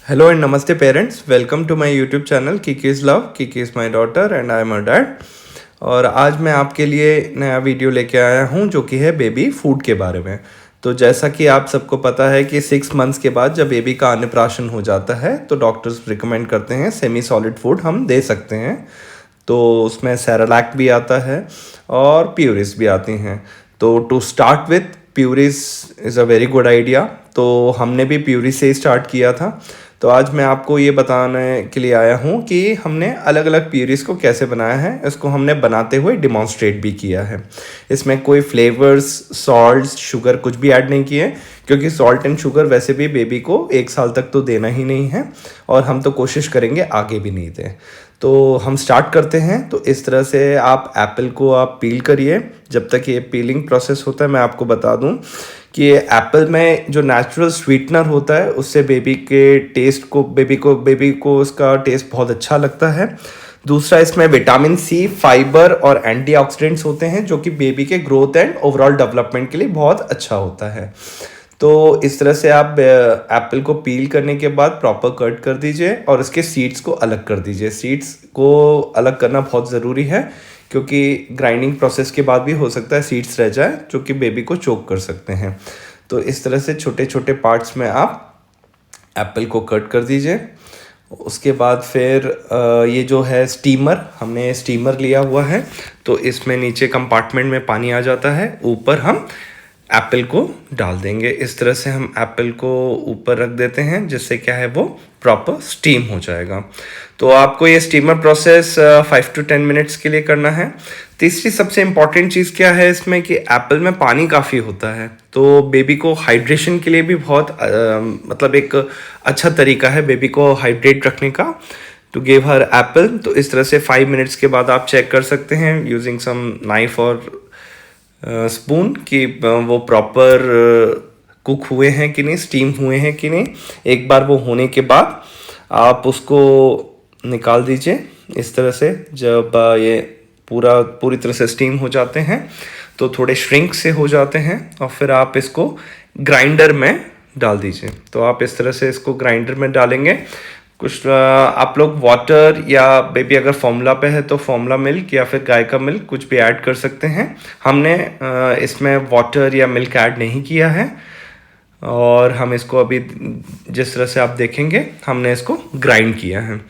Hello and namaste parents. Welcome to my YouTube channel Kiki is Love. Kiki is my daughter and I am her dad. और आज मैं आपके लिए नया video लेके आया हूँ जो कि है बेबी फूड के बारे में। तो जैसा कि आप सबको पता है कि 6 मंथ्स के बाद जब बेबी का अन्नप्राशन हो जाता है तो डॉक्टर्स रिकमेंड करते हैं सेमी सॉलिड फूड हम दे सकते हैं। तो उसमें सेरेलैक भी आता है और प्यूरिस भी आती हैं। तो to start with purees is a very good idea. तो हमने भी प्यूरी से ही स्टार्ट किया था। तो आज मैं आपको ये बताने के लिए आया हूँ कि हमने अलग अलग प्यूरीज को कैसे बनाया है। इसको हमने बनाते हुए डिमॉन्स्ट्रेट भी किया है। इसमें कोई फ्लेवर्स, सॉल्ट्स, शुगर कुछ भी ऐड नहीं किए, क्योंकि सॉल्ट एंड शुगर वैसे भी बेबी को 1 साल तक तो देना ही नहीं है और हम तो कोशिश करेंगे आगे भी नहीं दें। तो हम स्टार्ट करते हैं। तो इस तरह से आप एप्पल को आप पील करिए। जब तक ये पीलिंग प्रोसेस होता है मैं आपको बता दूं कि एप्पल में जो नेचुरल स्वीटनर होता है उससे बेबी के टेस्ट को बेबी को उसका टेस्ट बहुत अच्छा लगता है। दूसरा, इसमें विटामिन सी, फाइबर और एंटीऑक्सीडेंट्स होते हैं जो कि बेबी के ग्रोथ एंड ओवरऑल डेवलपमेंट के लिए बहुत अच्छा होता है। तो इस तरह से आप एप्पल को पील करने के बाद प्रॉपर कट कर दीजिए और इसके सीड्स को अलग कर दीजिए। सीड्स को अलग करना बहुत ज़रूरी है क्योंकि ग्राइंडिंग प्रोसेस के बाद भी हो सकता है सीड्स रह जाए जो कि बेबी को चोक कर सकते हैं। तो इस तरह से छोटे छोटे पार्ट्स में आप एप्पल को कट कर दीजिए। उसके बाद फिर ये जो है स्टीमर, हमने स्टीमर लिया हुआ है। तो इसमें नीचे कंपार्टमेंट में पानी आ जाता है, ऊपर हम एप्पल को डाल देंगे। इस तरह से हम एप्पल को ऊपर रख देते हैं जिससे क्या है वो प्रॉपर स्टीम हो जाएगा। तो आपको ये स्टीमर प्रोसेस 5 to 10 मिनट्स के लिए करना है। तीसरी सबसे इम्पॉर्टेंट चीज़ क्या है इसमें कि एप्पल में पानी काफ़ी होता है, तो बेबी को हाइड्रेशन के लिए भी बहुत मतलब एक अच्छा तरीका है बेबी को हाइड्रेट रखने का, टू गिव हर एप्पल। तो इस तरह से 5 मिनट्स के बाद आप चेक कर सकते हैं यूजिंग सम नाइफ और स्पून कि वो प्रॉपर कुक हुए हैं कि नहीं, स्टीम हुए हैं कि नहीं। एक बार वो होने के बाद आप उसको निकाल दीजिए इस तरह से। जब ये पूरी तरह से स्टीम हो जाते हैं तो थोड़े श्रिंक से हो जाते हैं और फिर आप इसको ग्राइंडर में डाल दीजिए। तो आप इस तरह से इसको ग्राइंडर में डालेंगे। कुछ आप लोग वाटर या बेबी अगर फॉर्मूला पे है तो फॉर्मूला मिल्क या फिर गाय का मिल्क कुछ भी ऐड कर सकते हैं। हमने इसमें वाटर या मिल्क ऐड नहीं किया है और हम इसको अभी जिस तरह से आप देखेंगे हमने इसको ग्राइंड किया है।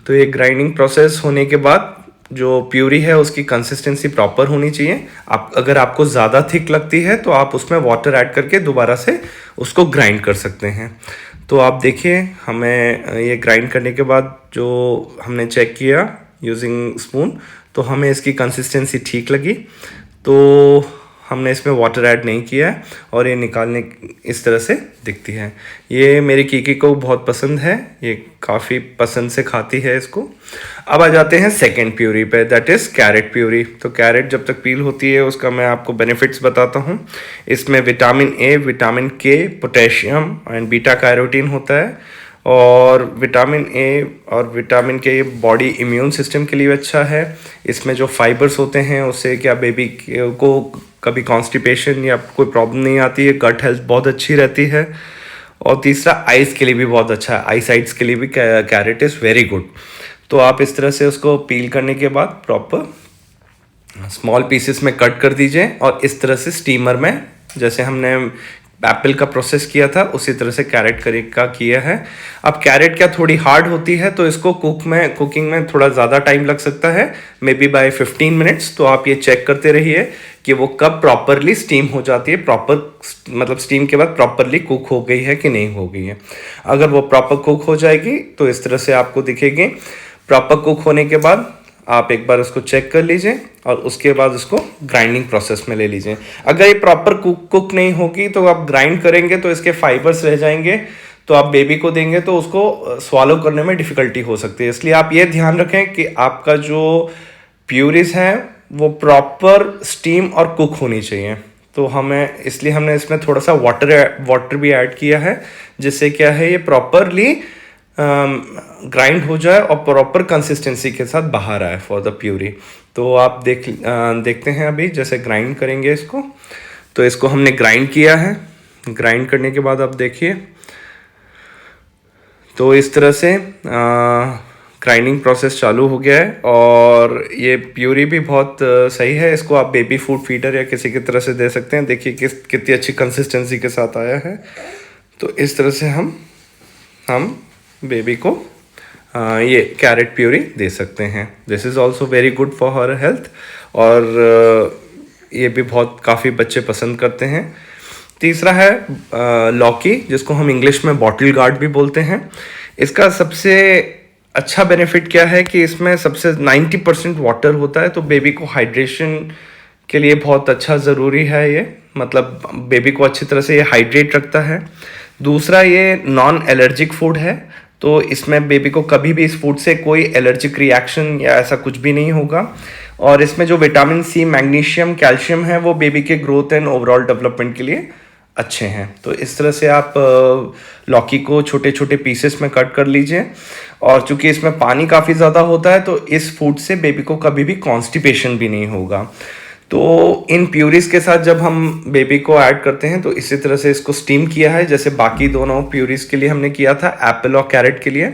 तो ये ग्राइंडिंग प्रोसेस होने के बाद जो प्यूरी है उसकी कंसिस्टेंसी प्रॉपर होनी चाहिए। आप अगर आपको ज़्यादा थिक लगती है तो आप उसमें वाटर ऐड करके दोबारा से उसको ग्राइंड कर सकते हैं। तो आप देखिए हमें ये ग्राइंड करने के बाद जो हमने चेक किया यूजिंग स्पून, तो हमें इसकी कंसिस्टेंसी ठीक लगी। तो हमने इसमें वाटर ऐड नहीं किया है और ये निकालने इस तरह से दिखती है। ये मेरी कीकी को बहुत पसंद है, ये काफ़ी पसंद से खाती है इसको। अब आ जाते हैं सेकेंड प्यूरी पे, दैट इज़ कैरेट प्यूरी। तो कैरेट जब तक पील होती है उसका मैं आपको बेनिफिट्स बताता हूँ। इसमें विटामिन ए, विटामिन के, पोटेशियम एंड बीटा कैरोटीन होता है। और विटामिन ए और विटामिन के बॉडी इम्यून सिस्टम के लिए अच्छा है। इसमें जो फाइबर्स होते हैं उससे क्या बेबी को कभी कॉन्स्टिपेशन या कोई प्रॉब्लम नहीं आती है, गट हेल्थ बहुत अच्छी रहती है। और तीसरा, आइज़ के लिए भी बहुत अच्छा है, आई साइट्स के लिए भी कैरेट इज़ वेरी गुड। तो आप इस तरह से उसको पील करने के बाद प्रॉपर स्मॉल पीसेस में कट कर दीजिए और इस तरह से स्टीमर में जैसे हमने एप्पल का प्रोसेस किया था उसी तरह से कैरेट का किया है। अब कैरेट क्या थोड़ी हार्ड होती है तो इसको कुकिंग में थोड़ा ज़्यादा टाइम लग सकता है, मे बी बाय 15 मिनट्स। तो आप ये चेक करते रहिए कि वो कब प्रॉपरली स्टीम हो जाती है, प्रॉपर मतलब स्टीम के बाद प्रॉपरली कुक हो गई है कि नहीं हो गई है। अगर वो प्रॉपर कुक हो जाएगी तो इस तरह से आपको दिखेगी। प्रॉपर कुक होने के बाद आप एक बार उसको चेक कर लीजिए और उसके बाद उसको ग्राइंडिंग प्रोसेस में ले लीजिए। अगर ये प्रॉपर कुक नहीं होगी तो आप ग्राइंड करेंगे तो इसके फाइबर्स रह जाएंगे, तो आप बेबी को देंगे तो उसको स्वालो करने में डिफ़िकल्टी हो सकती है। इसलिए आप ये ध्यान रखें कि आपका जो प्यूरीज है वो प्रॉपर स्टीम और कुक होनी चाहिए। तो इसलिए हमने इसमें थोड़ा सा वाटर भी ऐड किया है जिससे क्या है ये प्रॉपरली ग्राइंड हो जाए और प्रॉपर कंसिस्टेंसी के साथ बाहर आए फॉर द प्यूरी। तो आप देखते हैं अभी जैसे ग्राइंड करेंगे इसको। तो इसको हमने ग्राइंड किया है। ग्राइंड करने के बाद आप देखिए तो इस तरह से ग्राइंडिंग प्रोसेस चालू हो गया है और ये प्यूरी भी बहुत सही है। इसको आप बेबी फूड फीडर या किसी की तरह से दे सकते हैं। देखिए कितनी अच्छी कंसिस्टेंसी के साथ आया है। तो इस तरह से हम बेबी को ये कैरेट प्यूरी दे सकते हैं। This is also very good for her health और ये भी बहुत काफ़ी बच्चे पसंद करते हैं। तीसरा है लौकी, जिसको हम इंग्लिश में बॉटल गार्ड भी बोलते हैं। इसका सबसे अच्छा बेनिफिट क्या है कि इसमें सबसे 90% वाटर होता है, तो बेबी को हाइड्रेशन के लिए बहुत अच्छा ज़रूरी है ये, मतलब बेबी को अच्छी तरह से ये हाइड्रेट रखता है। दूसरा, ये नॉन एलर्जिक फूड है, तो इसमें बेबी को कभी भी इस फूड से कोई एलर्जिक रिएक्शन या ऐसा कुछ भी नहीं होगा। और इसमें जो विटामिन सी, मैग्नीशियम, कैल्शियम है वो बेबी के ग्रोथ एंड ओवरऑल डेवलपमेंट के लिए अच्छे हैं। तो इस तरह से आप लौकी को छोटे छोटे पीसेस में कट कर लीजिए। और चूंकि इसमें पानी काफ़ी ज़्यादा होता है तो इस फूड से बेबी को कभी भी कॉन्स्टिपेशन भी नहीं होगा। तो इन प्यूरीज के साथ जब हम बेबी को ऐड करते हैं तो इसी तरह से इसको स्टीम किया है, जैसे बाकी दोनों प्यूरीज के लिए हमने किया था, एप्पल और कैरेट के लिए।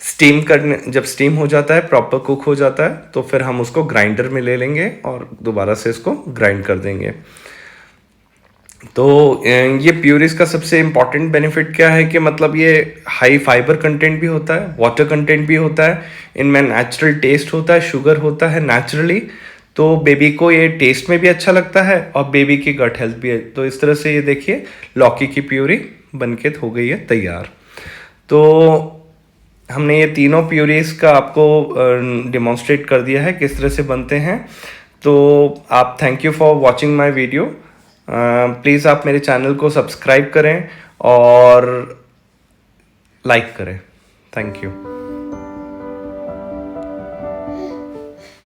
स्टीम करने जब स्टीम हो जाता है, प्रॉपर कुक हो जाता है, तो फिर हम उसको ग्राइंडर में ले लेंगे और दोबारा से इसको ग्राइंड कर देंगे। तो ये प्यूरीज का सबसे इम्पॉर्टेंट बेनिफिट क्या है कि मतलब ये हाई फाइबर कंटेंट भी होता है, वाटर कंटेंट भी होता है, इनमें नेचुरल टेस्ट होता है, शुगर होता है नेचुरली, तो बेबी को ये टेस्ट में भी अच्छा लगता है और बेबी की गट हेल्थ भी है। तो इस तरह से ये देखिए लौकी की प्यूरी बनके हो गई है तैयार। तो हमने ये तीनों प्यूरीज का आपको डिमॉन्स्ट्रेट कर दिया है किस तरह से बनते हैं। तो आप thank you for watching my video. Please आप मेरे चैनल को सब्सक्राइब करें और लाइक करें। Thank you.